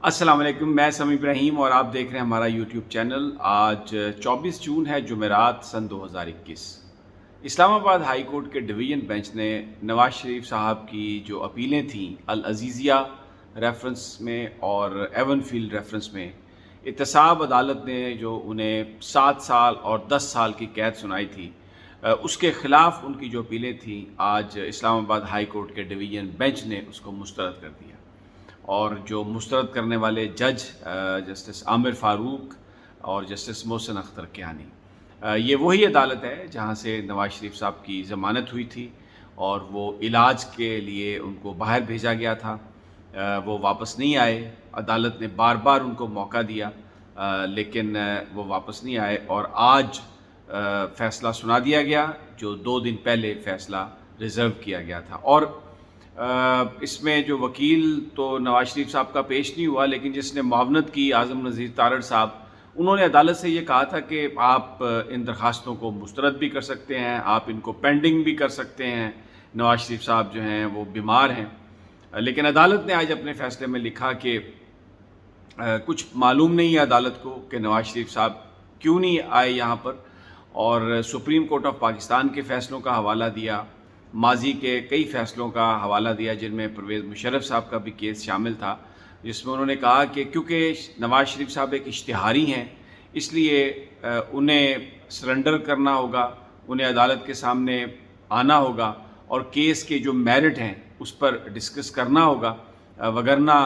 السلام علیکم، میں سمی ابراہیم اور آپ دیکھ رہے ہیں ہمارا یوٹیوب چینل۔ آج 24 جون ہے، جمعرات سن 2021۔ اسلام آباد ہائی کورٹ کے ڈویژن بینچ نے نواز شریف صاحب کی جو اپیلیں تھیں العزیزیہ ریفرنس میں اور ایون فیلڈ ریفرنس میں، احتساب عدالت نے جو انہیں 7 سال اور 10 سال کی قید سنائی تھی، اس کے خلاف ان کی جو اپیلیں تھیں، آج اسلام آباد ہائی کورٹ کے ڈویژن بینچ نے اس کو مسترد کر دیا۔ اور جو مسترد کرنے والے جج جسٹس عامر فاروق اور جسٹس محسن اختر کیانی، یہ وہی عدالت ہے جہاں سے نواز شریف صاحب کی ضمانت ہوئی تھی اور وہ علاج کے لیے ان کو باہر بھیجا گیا تھا۔ وہ واپس نہیں آئے، عدالت نے بار بار ان کو موقع دیا لیکن وہ واپس نہیں آئے، اور آج فیصلہ سنا دیا گیا جو 2 دن پہلے فیصلہ ریزرو کیا گیا تھا۔ اور اس میں جو وکیل تو نواز شریف صاحب کا پیش نہیں ہوا، لیکن جس نے معاونت کی اعظم نذیر تارڑ صاحب، انہوں نے عدالت سے یہ کہا تھا کہ آپ ان درخواستوں کو مسترد بھی کر سکتے ہیں، آپ ان کو پینڈنگ بھی کر سکتے ہیں۔ نواز شریف صاحب جو ہیں وہ بیمار ہیں، لیکن عدالت نے آج اپنے فیصلے میں لکھا کہ کچھ معلوم نہیں ہے عدالت کو کہ نواز شریف صاحب کیوں نہیں آئے یہاں پر، اور سپریم کورٹ آف پاکستان کے فیصلوں کا حوالہ دیا، ماضی کے کئی فیصلوں کا حوالہ دیا جن میں پرویز مشرف صاحب کا بھی کیس شامل تھا، جس میں انہوں نے کہا کہ کیونکہ نواز شریف صاحب ایک اشتہاری ہیں، اس لیے انہیں سرنڈر کرنا ہوگا، انہیں عدالت کے سامنے آنا ہوگا اور کیس کے جو میرٹ ہیں اس پر ڈسکس کرنا ہوگا، وگرنہ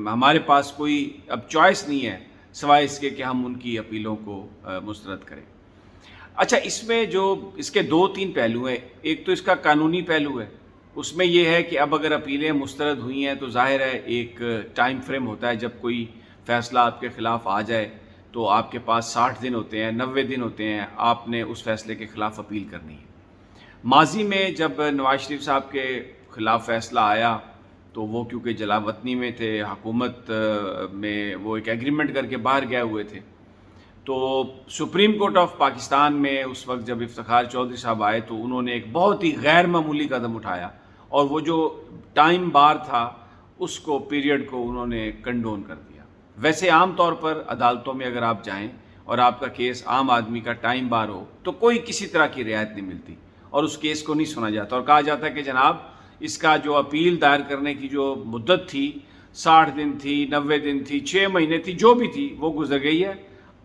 ہمارے پاس کوئی اب چوائس نہیں ہے سوائے اس کے کہ ہم ان کی اپیلوں کو مسترد کریں۔ اچھا، اس میں جو اس کے 2-3 پہلو ہیں۔ ایک تو اس کا قانونی پہلو ہے، اس میں یہ ہے کہ اب اگر اپیلیں مسترد ہوئی ہیں تو ظاہر ہے ایک ٹائم فریم ہوتا ہے، جب کوئی فیصلہ آپ کے خلاف آ جائے تو آپ کے پاس 60 دن ہوتے ہیں، 90 دن ہوتے ہیں، آپ نے اس فیصلے کے خلاف اپیل کرنی ہے۔ ماضی میں جب نواز شریف صاحب کے خلاف فیصلہ آیا تو وہ کیونکہ جلا وطنی میں تھے، حکومت میں وہ ایک ایگریمنٹ کر کے باہر گئے ہوئے تھے، تو سپریم کورٹ آف پاکستان میں اس وقت جب افتخار چودھری صاحب آئے تو انہوں نے ایک بہت ہی غیر معمولی قدم اٹھایا، اور وہ جو ٹائم بار تھا اس کو پیریڈ کو انہوں نے کنڈون کر دیا۔ ویسے عام طور پر عدالتوں میں اگر آپ جائیں اور آپ کا کیس عام آدمی کا ٹائم بار ہو تو کوئی کسی طرح کی رعایت نہیں ملتی اور اس کیس کو نہیں سنا جاتا، اور کہا جاتا ہے کہ جناب اس کا جو اپیل دائر کرنے کی جو مدت تھی 60 دن تھی، 90 دن تھی، 6 مہینے تھی، جو بھی تھی وہ گزر گئی ہے،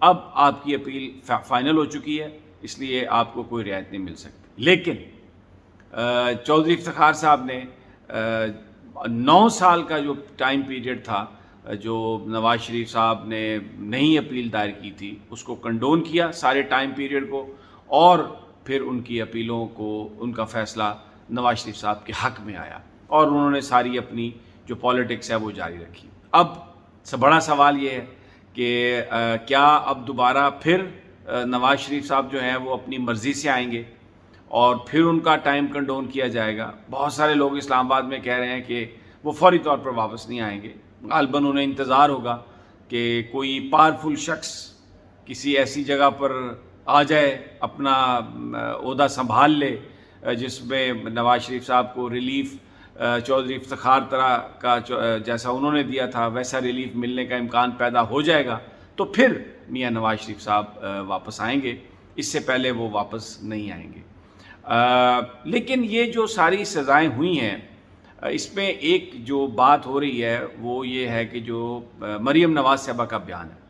اب آپ کی اپیل فائنل ہو چکی ہے، اس لیے آپ کو کوئی رعایت نہیں مل سکتی۔ لیکن چودھری افتخار صاحب نے 9 سال کا جو ٹائم پیریڈ تھا جو نواز شریف صاحب نے نئی اپیل دائر کی تھی اس کو کنڈون کیا، سارے ٹائم پیریڈ کو، اور پھر ان کی اپیلوں کو، ان کا فیصلہ نواز شریف صاحب کے حق میں آیا، اور انہوں نے ساری اپنی جو پالیٹکس ہے وہ جاری رکھی۔ اب بڑا سوال یہ ہے کہ کیا اب دوبارہ پھر نواز شریف صاحب جو ہیں وہ اپنی مرضی سے آئیں گے اور پھر ان کا ٹائم کنڈون کیا جائے گا؟ بہت سارے لوگ اسلام آباد میں کہہ رہے ہیں کہ وہ فوری طور پر واپس نہیں آئیں گے، غالباً انہیں انتظار ہوگا کہ کوئی پاورفل شخص کسی ایسی جگہ پر آ جائے، اپنا عہدہ سنبھال لے جس میں نواز شریف صاحب کو ریلیف چودھری افتخار طرح کا جیسا انہوں نے دیا تھا ویسا ریلیف ملنے کا امکان پیدا ہو جائے گا، تو پھر میاں نواز شریف صاحب واپس آئیں گے، اس سے پہلے وہ واپس نہیں آئیں گے۔ لیکن یہ جو ساری سزائیں ہوئی ہیں، اس میں ایک جو بات ہو رہی ہے وہ یہ ہے کہ جو مریم نواز صاحبہ کا بیان ہے،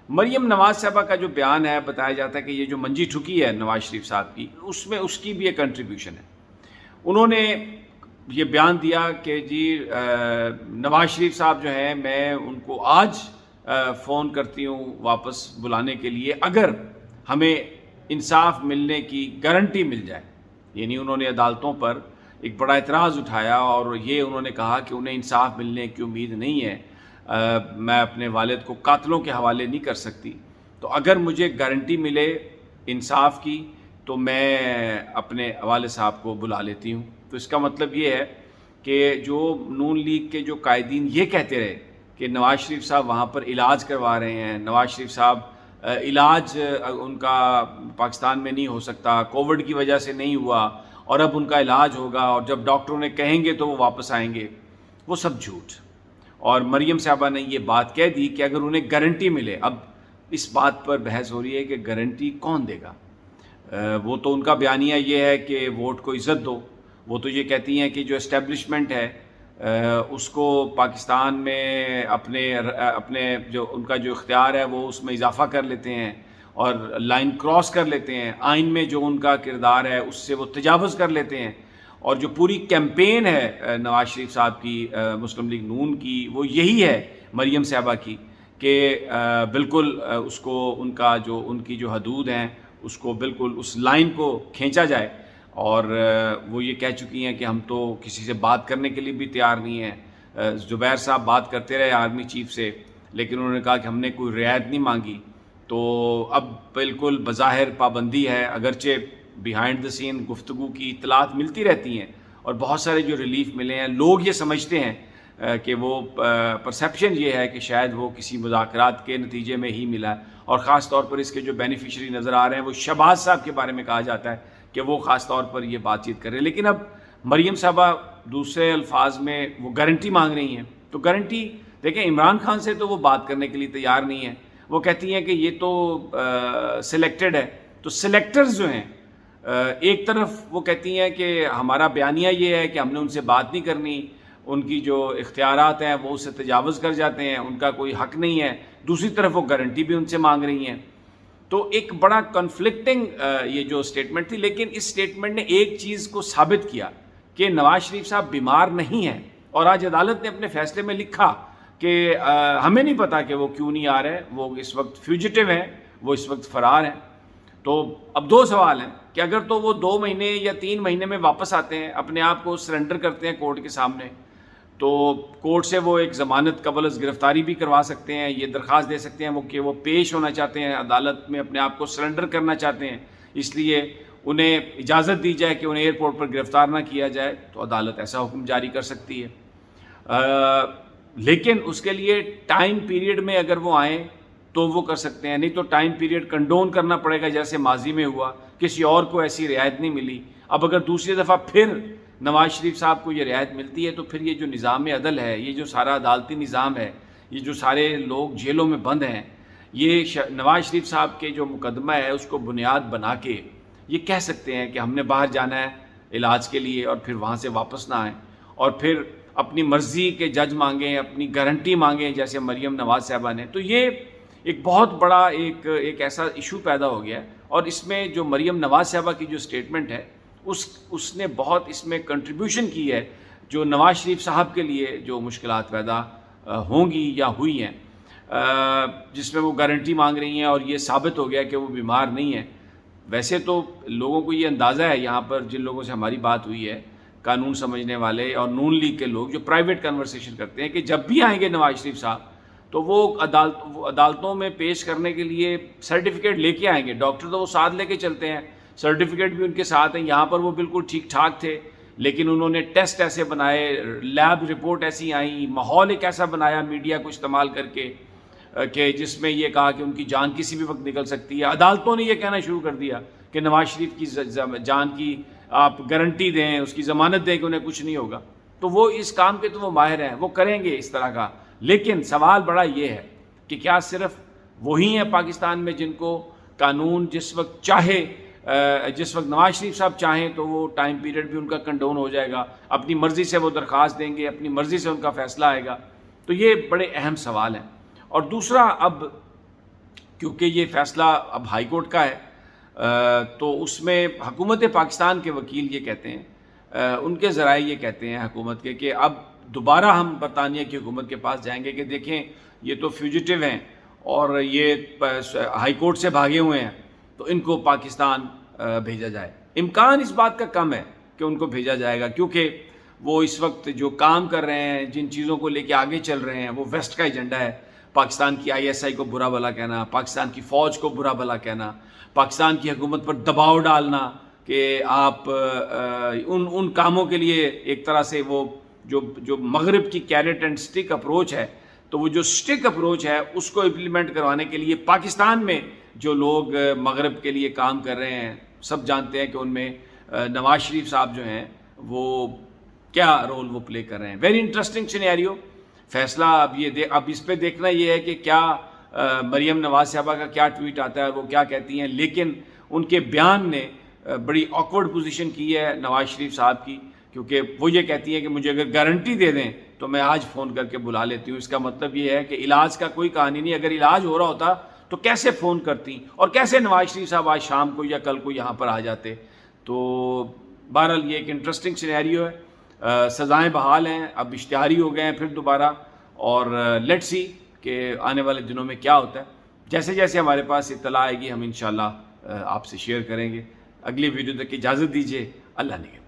مریم نواز صاحبہ کا جو بیان ہے، بتایا جاتا ہے کہ یہ جو منجی ٹھکی ہے نواز شریف صاحب کی، اس میں اس کی بھی ایک کنٹریبیوشن ہے۔ انہوں نے یہ بیان دیا کہ جی نواز شریف صاحب جو ہیں، میں ان کو آج فون کرتی ہوں واپس بلانے کے لیے اگر ہمیں انصاف ملنے کی گارنٹی مل جائے۔ یعنی انہوں نے عدالتوں پر ایک بڑا اعتراض اٹھایا اور یہ انہوں نے کہا کہ انہیں انصاف ملنے کی امید نہیں ہے، میں اپنے والد کو قاتلوں کے حوالے نہیں کر سکتی، تو اگر مجھے گارنٹی ملے انصاف کی تو میں اپنے والد صاحب کو بلا لیتی ہوں۔ تو اس کا مطلب یہ ہے کہ جو نون لیگ کے جو قائدین یہ کہتے رہے کہ نواز شریف صاحب وہاں پر علاج کروا رہے ہیں، نواز شریف صاحب علاج ان کا پاکستان میں نہیں ہو سکتا، کووڈ کی وجہ سے نہیں ہوا، اور اب ان کا علاج ہوگا اور جب ڈاکٹروں نے کہیں گے تو وہ واپس آئیں گے، وہ سب جھوٹ۔ اور مریم صاحبہ نے یہ بات کہہ دی کہ اگر انہیں گارنٹی ملے، اب اس بات پر بحث ہو رہی ہے کہ گارنٹی کون دے گا؟ وہ تو ان کا بیانیہ یہ ہے کہ ووٹ کو عزت دو. وہ تو یہ کہتی ہیں کہ جو اسٹیبلشمنٹ ہے اس کو پاکستان میں اپنے جو ان کا جو اختیار ہے وہ اس میں اضافہ کر لیتے ہیں اور لائن کراس کر لیتے ہیں. آئین میں جو ان کا کردار ہے اس سے وہ تجاوز کر لیتے ہیں. اور جو پوری کیمپین ہے نواز شریف صاحب کی، مسلم لیگ نون کی، وہ یہی ہے مریم صاحبہ کی کہ بالکل اس کو ان کا جو ان کی جو حدود ہیں اس کو بالکل اس لائن کو کھینچا جائے. اور وہ یہ کہہ چکی ہیں کہ ہم تو کسی سے بات کرنے کے لیے بھی تیار نہیں ہیں. زبیر صاحب بات کرتے رہے آرمی چیف سے، لیکن انہوں نے کہا کہ ہم نے کوئی رعایت نہیں مانگی. تو اب بالکل بظاہر پابندی ہے، اگرچہ بیہائنڈ دا سین گفتگو کی اطلاعات ملتی رہتی ہیں اور بہت سارے جو ریلیف ملے ہیں، لوگ یہ سمجھتے ہیں کہ وہ پرسیپشن یہ ہے کہ شاید وہ کسی مذاکرات کے نتیجے میں ہی ملا ہے. اور خاص طور پر اس کے جو بینیفیشری نظر آ رہے ہیں وہ شہباز صاحب کے بارے میں کہا جاتا ہے کہ وہ خاص طور پر یہ بات چیت کریں. لیکن اب مریم صاحبہ دوسرے الفاظ میں وہ گارنٹی مانگ رہی ہیں. تو گارنٹی دیکھیں، عمران خان سے تو وہ بات کرنے کے لیے تیار نہیں ہے. وہ کہتی ہیں کہ یہ تو سلیکٹڈ ہے. تو سلیکٹرز جو ہیں، ایک طرف وہ کہتی ہیں کہ ہمارا بیانیہ یہ ہے کہ ہم نے ان سے بات نہیں کرنی، ان کی جو اختیارات ہیں وہ اس سے تجاوز کر جاتے ہیں، ان کا کوئی حق نہیں ہے. دوسری طرف وہ گارنٹی بھی ان سے مانگ رہی ہیں. تو ایک بڑا کنفلکٹنگ یہ جو سٹیٹمنٹ تھی. لیکن اس سٹیٹمنٹ نے ایک چیز کو ثابت کیا کہ نواز شریف صاحب بیمار نہیں ہیں. اور آج عدالت نے اپنے فیصلے میں لکھا کہ ہمیں نہیں پتا کہ وہ کیوں نہیں آ رہے، وہ اس وقت فیوجیٹو ہیں، وہ اس وقت فرار ہیں. تو اب دو سوال ہیں کہ اگر تو وہ 2 مہینے یا 3 مہینے میں واپس آتے ہیں، اپنے آپ کو سرنڈر کرتے ہیں کورٹ کے سامنے، تو کورٹ سے وہ ایک ضمانت قبل از گرفتاری بھی کروا سکتے ہیں. یہ درخواست دے سکتے ہیں کہ وہ پیش ہونا چاہتے ہیں عدالت میں، اپنے آپ کو سرنڈر کرنا چاہتے ہیں، اس لیے انہیں اجازت دی جائے کہ انہیں ایئرپورٹ پر گرفتار نہ کیا جائے. تو عدالت ایسا حکم جاری کر سکتی ہے. لیکن اس کے لیے ٹائم پیریڈ میں اگر وہ آئیں تو وہ کر سکتے ہیں، نہیں تو ٹائم پیریڈ کنڈون کرنا پڑے گا جیسے ماضی میں ہوا. کسی اور کو ایسی رعایت نہیں ملی. اب اگر دوسری دفعہ پھر نواز شریف صاحب کو یہ رعایت ملتی ہے تو پھر یہ جو نظام عدل ہے، یہ جو سارا عدالتی نظام ہے، یہ جو سارے لوگ جیلوں میں بند ہیں، یہ نواز شریف صاحب کے جو مقدمہ ہے اس کو بنیاد بنا کے یہ کہہ سکتے ہیں کہ ہم نے باہر جانا ہے علاج کے لیے اور پھر وہاں سے واپس نہ آئیں اور پھر اپنی مرضی کے جج مانگیں، اپنی گارنٹی مانگیں جیسے مریم نواز صاحبہ نے. تو یہ ایک بہت بڑا ایک ایسا ایشو پیدا ہو گیا ہے. اور اس میں جو مریم نواز صاحبہ کی جو سٹیٹمنٹ ہے اس نے بہت اس میں کنٹریبیوشن کی ہے جو نواز شریف صاحب کے لیے جو مشکلات پیدا ہوں گی یا ہوئی ہیں، جس میں وہ گارنٹی مانگ رہی ہیں اور یہ ثابت ہو گیا کہ وہ بیمار نہیں ہیں. ویسے تو لوگوں کو یہ اندازہ ہے، یہاں پر جن لوگوں سے ہماری بات ہوئی ہے، قانون سمجھنے والے اور نون لیگ کے لوگ جو پرائیویٹ کنورسیشن کرتے ہیں، کہ جب بھی آئیں گے نواز شریف صاحب تو وہ عدالتوں میں پیش کرنے کے لیے سرٹیفکیٹ لے کے آئیں گے. ڈاکٹر تو وہ ساتھ لے کے چلتے ہیں، سرٹیفکیٹ بھی ان کے ساتھ ہیں. یہاں پر وہ بالکل ٹھیک ٹھاک تھے، لیکن انہوں نے ٹیسٹ ایسے بنائے، لیب رپورٹ ایسی آئیں، ماحول ایک ایسا بنایا میڈیا کو استعمال کر کے کہ جس میں یہ کہا کہ ان کی جان کسی بھی وقت نکل سکتی ہے. عدالتوں نے یہ کہنا شروع کر دیا کہ نواز شریف کی جان کی آپ گارنٹی دیں، اس کی ضمانت دیں کہ انہیں کچھ نہیں ہوگا. تو وہ اس کام کے تو وہ ماہر ہیں، وہ کریں گے اس طرح کا. لیکن سوال بڑا یہ ہے کہ کیا صرف وہی ہیں پاکستان میں جن کو قانون جس وقت چاہے، جس وقت نواز شریف صاحب چاہیں تو وہ ٹائم پیریڈ بھی ان کا کنڈون ہو جائے گا، اپنی مرضی سے وہ درخواست دیں گے، اپنی مرضی سے ان کا فیصلہ آئے گا؟ تو یہ بڑے اہم سوال ہیں. اور دوسرا، اب کیونکہ یہ فیصلہ اب ہائی کورٹ کا ہے تو اس میں حکومت پاکستان کے وکیل یہ کہتے ہیں، ان کے ذرائع یہ کہتے ہیں حکومت کے، کہ اب دوبارہ ہم برطانیہ کی حکومت کے پاس جائیں گے کہ دیکھیں یہ تو فیوجیٹو ہیں اور یہ ہائی کورٹ سے بھاگے ہوئے ہیں، تو ان کو پاکستان بھیجا جائے. امکان اس بات کا کم ہے کہ ان کو بھیجا جائے گا، کیونکہ وہ اس وقت جو کام کر رہے ہیں، جن چیزوں کو لے کے آگے چل رہے ہیں، وہ ویسٹ کا ایجنڈا ہے. پاکستان کی ISI کو برا بھلا کہنا، پاکستان کی فوج کو برا بھلا کہنا، پاکستان کی حکومت پر دباؤ ڈالنا کہ آپ ان کاموں کے لیے ایک طرح سے وہ جو مغرب کی کیرٹ اینڈ سٹک اپروچ ہے، تو وہ جو سٹک اپروچ ہے اس کو امپلیمنٹ کروانے کے لیے پاکستان میں جو لوگ مغرب کے لیے کام کر رہے ہیں، سب جانتے ہیں کہ ان میں نواز شریف صاحب جو ہیں وہ کیا رول وہ پلے کر رہے ہیں. Very interesting scenario. فیصلہ اب اس پہ دیکھنا یہ ہے کہ کیا مریم نواز صاحبہ کا کیا ٹویٹ آتا ہے اور وہ کیا کہتی ہیں، لیکن ان کے بیان نے بڑی آکورڈ پوزیشن کی ہے نواز شریف صاحب کی، کیونکہ وہ یہ کہتی ہیں کہ مجھے اگر گارنٹی دے دیں تو میں آج فون کر کے بلا لیتی ہوں۔ اس کا مطلب یہ ہے کہ علاج کا کوئی کہانی نہیں، اگر علاج ہو رہا ہوتا تو کیسے فون کرتی اور کیسے نواز شریف صاحب آج شام کو یا کل کو یہاں پر آ جاتے۔ تو بہرحال یہ ایک انٹرسٹنگ سینیریو ہے، سزائیں بحال ہیں، اب اشتہاری ہو گئے ہیں پھر دوبارہ، اور لیٹ سی کہ آنے والے دنوں میں کیا ہوتا ہے۔ جیسے جیسے ہمارے پاس اطلاع آئے گی ہم انشاءاللہ آپ سے شیئر کریں گے۔ اگلی ویڈیو تک اجازت دیجیے، اللہ نگہبان۔